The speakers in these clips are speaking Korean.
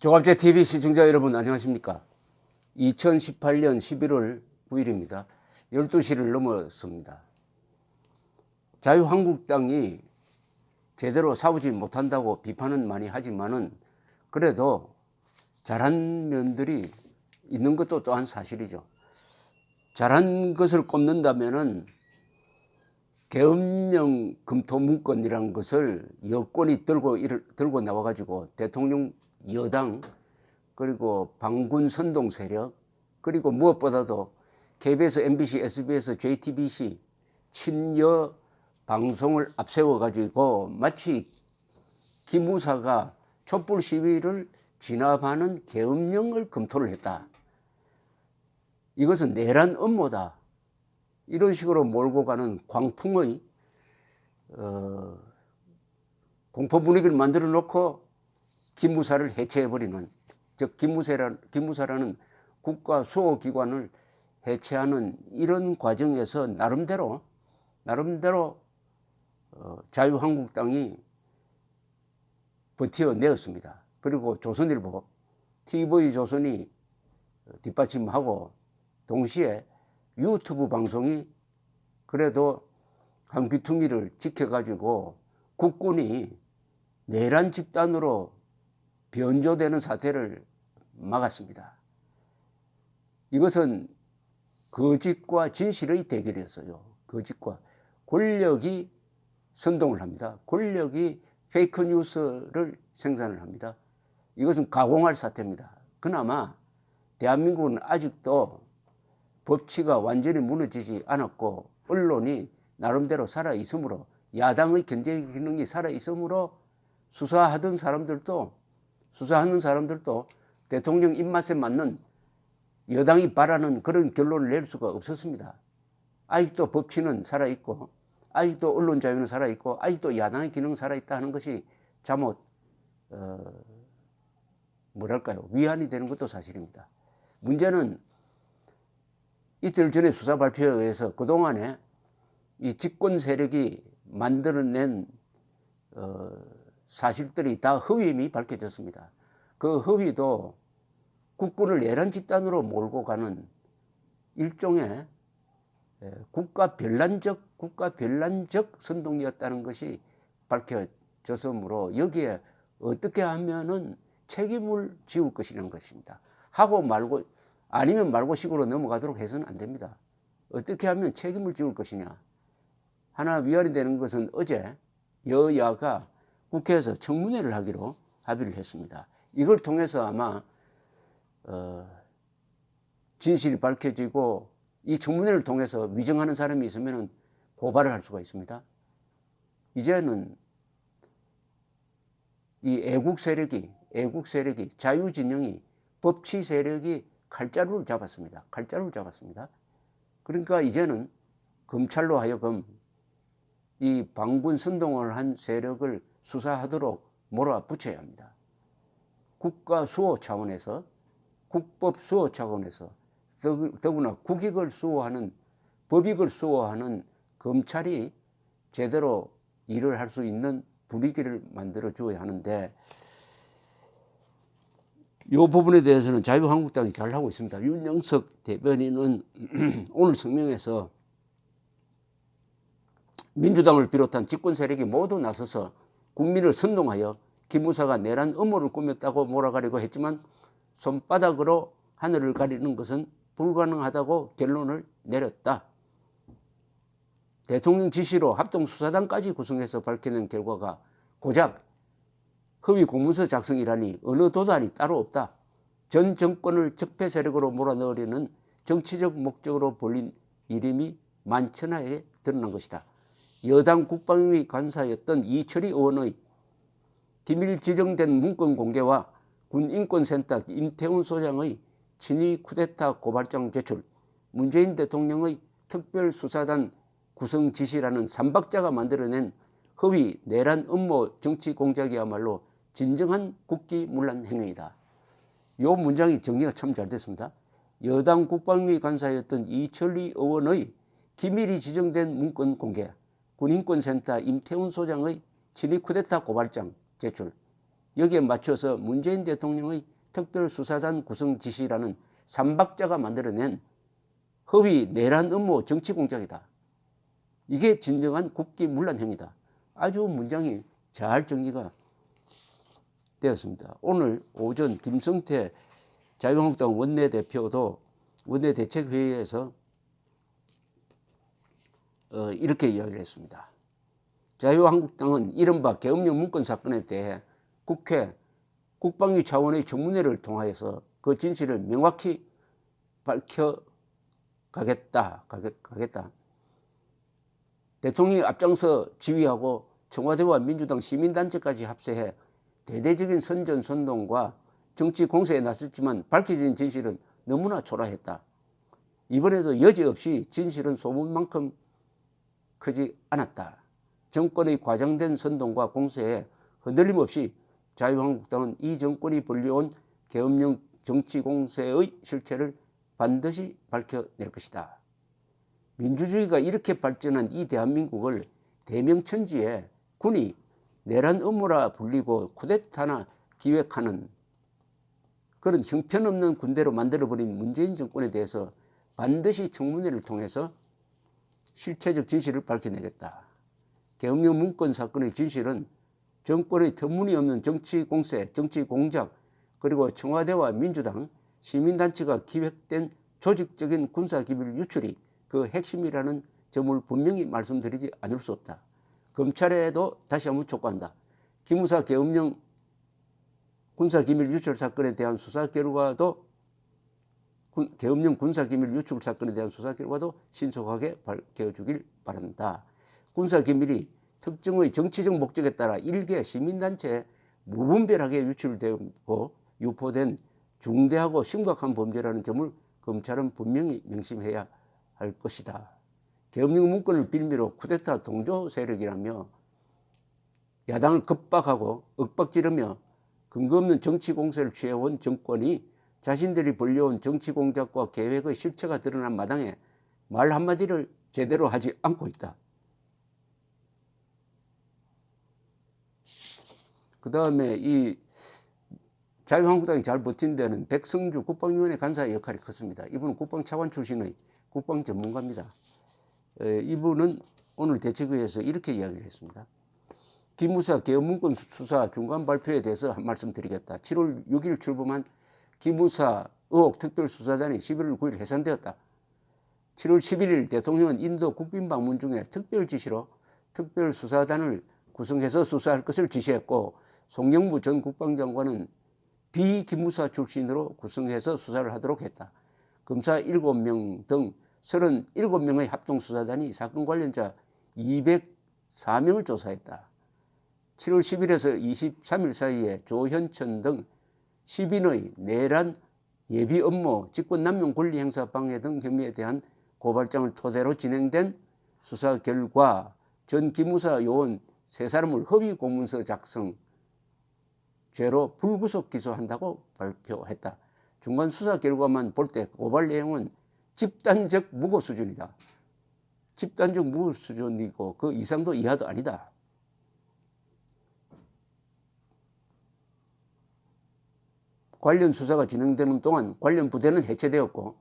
조갑제 TV 시청자 여러분 안녕하십니까? 2018년 11월 9일입니다. 12시를 넘었습니다. 자유한국당이 제대로 싸우지 못한다고 비판은 많이 하지만은 그래도 잘한 면들이 있는 것도 또한 사실이죠. 잘한 것을 꼽는다면은 계엄령 검토 문건이라는 것을 여권이 들고 나와가지고 대통령 여당 그리고 반군 선동 세력 그리고 무엇보다도 KBS, MBC, SBS, JTBC 친여 방송을 앞세워가지고 마치 기무사가 촛불 시위를 진압하는 계엄령을 검토를 했다. 이것은 내란 음모다. 이런 식으로 몰고 가는 광풍의 공포 분위기를 만들어 놓고 기무사를 해체해버리는, 즉 기무사라는 국가 수호기관을 해체하는 이런 과정에서 나름대로 자유한국당이 버텨내었습니다. 그리고 조선일보, TV조선이 뒷받침하고 동시에 유튜브 방송이 그래도 한 귀퉁이를 지켜가지고 국군이 내란 집단으로 변조되는 사태를 막았습니다. 이것은 거짓과 진실의 대결이었어요. 거짓과 권력이 선동을 합니다. 권력이 페이크 뉴스를 생산을 합니다. 이것은 가공할 사태입니다. 그나마 대한민국은 아직도 법치가 완전히 무너지지 않았고 언론이 나름대로 살아있으므로, 야당의 견제 기능이 살아있으므로 수사하는 사람들도 대통령 입맛에 맞는 여당이 바라는 그런 결론을 낼 수가 없었습니다. 아직도 법치는 살아있고 아직도 언론 자유는 살아있고 아직도 야당의 기능은 살아있다 하는 것이 잘못 위안이 되는 것도 사실입니다. 문제는 이틀 전에 수사 발표에 의해서 그동안에 이 집권 세력이 만들어낸 사실들이 다 허위임이 밝혀졌습니다. 그 허위도 국군을 내란 집단으로 몰고 가는 일종의 국가 변란적 선동이었다는 것이 밝혀졌으므로 여기에 어떻게 하면은 책임을 지울 것이라는 것입니다. 하고 말고 아니면 말고식으로 넘어가도록 해서는 안 됩니다. 어떻게 하면 책임을 지울 것이냐. 하나 위안이 되는 것은 어제 여야가 국회에서 청문회를 하기로 합의를 했습니다. 이걸 통해서 아마 진실이 밝혀지고 이 청문회를 통해서 위증하는 사람이 있으면 고발을 할 수가 있습니다. 이제는 이 애국 세력이 자유진영이 법치 세력이 칼자루를 잡았습니다. 그러니까 이제는 검찰로 하여금 이 반군 선동을 한 세력을 수사하도록 몰아붙여야 합니다. 국가 수호 차원에서, 국법 수호 차원에서, 더구나 국익을 수호하는, 법익을 수호하는 검찰이 제대로 일을 할 수 있는 분위기를 만들어 줘야 하는데, 이 부분에 대해서는 자유한국당이 잘하고 있습니다. 윤영석 대변인은 오늘 성명에서 민주당을 비롯한 집권 세력이 모두 나서서 국민을 선동하여 기무사가 내란 음모를 꾸몄다고 몰아가려고 했지만 손바닥으로 하늘을 가리는 것은 불가능하다고 결론을 내렸다. 대통령 지시로 합동수사단까지 구성해서 밝혀낸 결과가 고작 허위 공문서 작성이라니 어느 도단이 따로 없다. 전 정권을 적폐 세력으로 몰아넣으려는 정치적 목적으로 벌린 이름이 만천하에 드러난 것이다. 여당 국방위 간사였던 이철희 의원의 기밀 지정된 문건 공개와 군인권센터 임태훈 소장의 친위 쿠데타 고발장 제출, 문재인 대통령의 특별수사단 구성 지시라는 삼박자가 만들어낸 허위 내란 음모 정치 공작이야말로 진정한 국기문란 행위이다. 이 문장이 정리가 참 잘 됐습니다. 여당 국방위 간사였던 이철희 의원의 기밀이 지정된 문건 공개, 군인권센터 임태훈 소장의 친위 쿠데타 고발장 제출, 여기에 맞춰서 문재인 대통령의 특별수사단 구성 지시라는 삼박자가 만들어낸 허위 내란 음모 정치 공작이다. 이게 진정한 국기문란 행위다. 아주 문장이 잘 정리가 되었습니다. 오늘 오전 김성태 자유한국당 원내대표도 원내대책회의에서 이렇게 이야기를 했습니다. 자유한국당은 이른바 계엄령 문건 사건에 대해 국회 국방위 차원의 청문회를 통하여서 그 진실을 명확히 밝혀가겠다. 대통령이 앞장서 지휘하고 청와대와 민주당 시민단체까지 합세해 대대적인 선전선동과 정치 공세에 나섰지만 밝혀진 진실은 너무나 초라했다. 이번에도 여지없이 진실은 소문만큼 크지 않았다. 정권의 과장된 선동과 공세에 흔들림 없이 자유한국당은 이 정권이 벌려온 계엄령 정치 공세의 실체를 반드시 밝혀낼 것이다. 민주주의가 이렇게 발전한 이 대한민국을 대명천지에 군이 내란 음모라 불리고 쿠데타나 기획하는 그런 형편없는 군대로 만들어버린 문재인 정권에 대해서 반드시 청문회를 통해서 실체적 진실을 밝혀내겠다. 계엄령 문건 사건의 진실은 정권의 터무니없는 정치 공세, 정치 공작, 그리고 청와대와 민주당, 시민단체가 기획된 조직적인 군사기밀 유출이 그 핵심이라는 점을 분명히 말씀드리지 않을 수 없다. 검찰에도 다시 한번 촉구한다. 기무사 계엄령 군사기밀 유출 사건에 대한 수사 결과도 계엄령 군사기밀 유출 사건에 대한 수사 결과도 신속하게 밝혀주길 바란다. 군사기밀이 특정의 정치적 목적에 따라 일개 시민단체에 무분별하게 유출되고 유포된 중대하고 심각한 범죄라는 점을 검찰은 분명히 명심해야 할 것이다. 계엄령 문건을 빌미로 쿠데타 동조 세력이라며 야당을 겁박하고 윽박지르며 근거 없는 정치 공세를 취해온 정권이 자신들이 벌려온 정치 공작과 계획의 실체가 드러난 마당에 말 한마디를 제대로 하지 않고 있다. 그 다음에 이 자유한국당이 잘 버틴 데는 백성주 국방위원회 간사의 역할이 컸습니다. 이분은 국방차관 출신의 국방 전문가입니다. 이분은 오늘 대책회의에서 이렇게 이야기를 했습니다. 기무사 계엄문건 수사 중간 발표에 대해서 한 말씀 드리겠다. 7월 6일 출범한 기무사 의혹 특별수사단이 11월 9일 해산되었다. 7월 11일 대통령은 인도 국빈 방문 중에 특별 지시로 특별수사단을 구성해서 수사할 것을 지시했고, 송영무 전 국방장관은 비기무사 출신으로 구성해서 수사를 하도록 했다. 검사 7명 등 37명의 합동수사단이 사건 관련자 204명을 조사했다. 7월 10일에서 23일 사이에 조현천 등 10인의 내란 예비 업무, 직권남용 권리행사 방해 등 혐의에 대한 고발장을 토대로 진행된 수사 결과 전 기무사 요원 3사람을 허위 공문서 작성 죄로 불구속 기소한다고 발표했다. 중간 수사 결과만 볼 때 고발 내용은 집단적 무고 수준이다. 집단적 무고 수준이고 그 이상도 이하도 아니다. 관련 수사가 진행되는 동안 관련 부대는 해체되었고,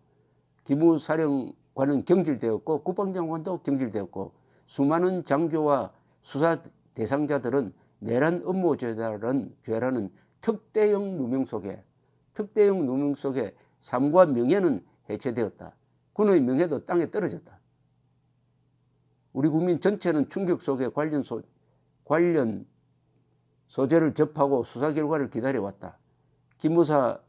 기무사령관은 경질되었고, 국방장관도 경질되었고, 수많은 장교와 수사 대상자들은 내란 음모죄라는 특대형 누명 속에 삶과 명예는 해체되었다. 군의 명예도 땅에 떨어졌다. 우리 국민 전체는 충격 속에 관련 소재를 접하고 수사 결과를 기다려왔다. 기무사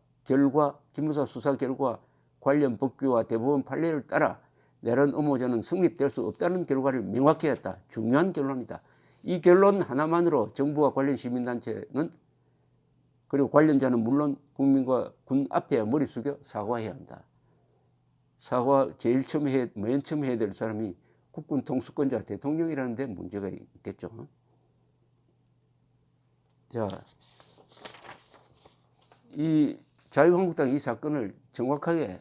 수사 결과 관련 법규와 대법원 판례를 따라 내란 음모죄는 성립될 수 없다는 결과를 명확히 했다. 중요한 결론이다. 이 결론 하나만으로 정부와 관련 시민단체는 그리고 관련자는 물론 국민과 군 앞에 머리 숙여 사과해야 한다. 사과 맨 처음 해야 될 사람이 국군 통수권자 대통령이라는 데 문제가 있겠죠. 자, 이 자유한국당 이 사건을 정확하게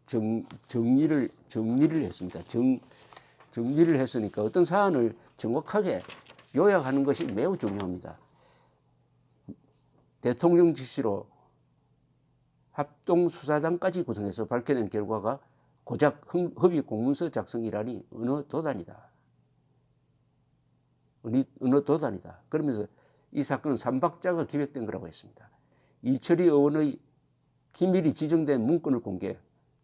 정리를 했습니다. 정리를 했으니까 어떤 사안을 정확하게 요약하는 것이 매우 중요합니다. 대통령 지시로 합동수사단까지 구성해서 밝혀낸 결과가 고작 허위 공문서 작성이라니 어느 도단이다. 어느 도단이다. 그러면서 이 사건은 삼박자가 기획된 거라고 했습니다. 이철희 의원의 기밀이 지정된 문건을 공개,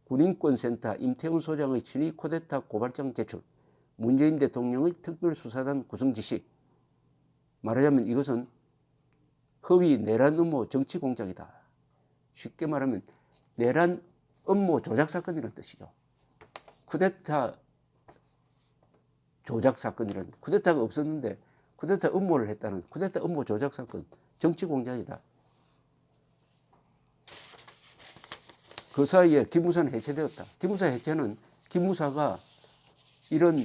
군인권센터 임태훈 소장의 친위 쿠데타 고발장 제출, 문재인 대통령의 특별수사단 구성 지시. 말하자면 이것은 허위 내란 음모 정치 공작이다. 쉽게 말하면 내란 음모 조작 사건이라는 뜻이죠. 쿠데타 조작 사건이란, 쿠데타가 없었는데 쿠데타 음모를 했다는 쿠데타 음모 조작 사건, 정치 공작이다. 그 사이에 기무사는 해체되었다. 기무사 해체는 기무사가 이런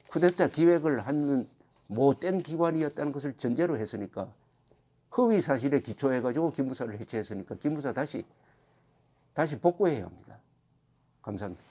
쿠데타 기획을 하는 못된 기관이었다는 것을 전제로 했으니까, 허위 사실에 기초해가지고 기무사를 해체했으니까 기무사 다시 복구해야 합니다. 감사합니다.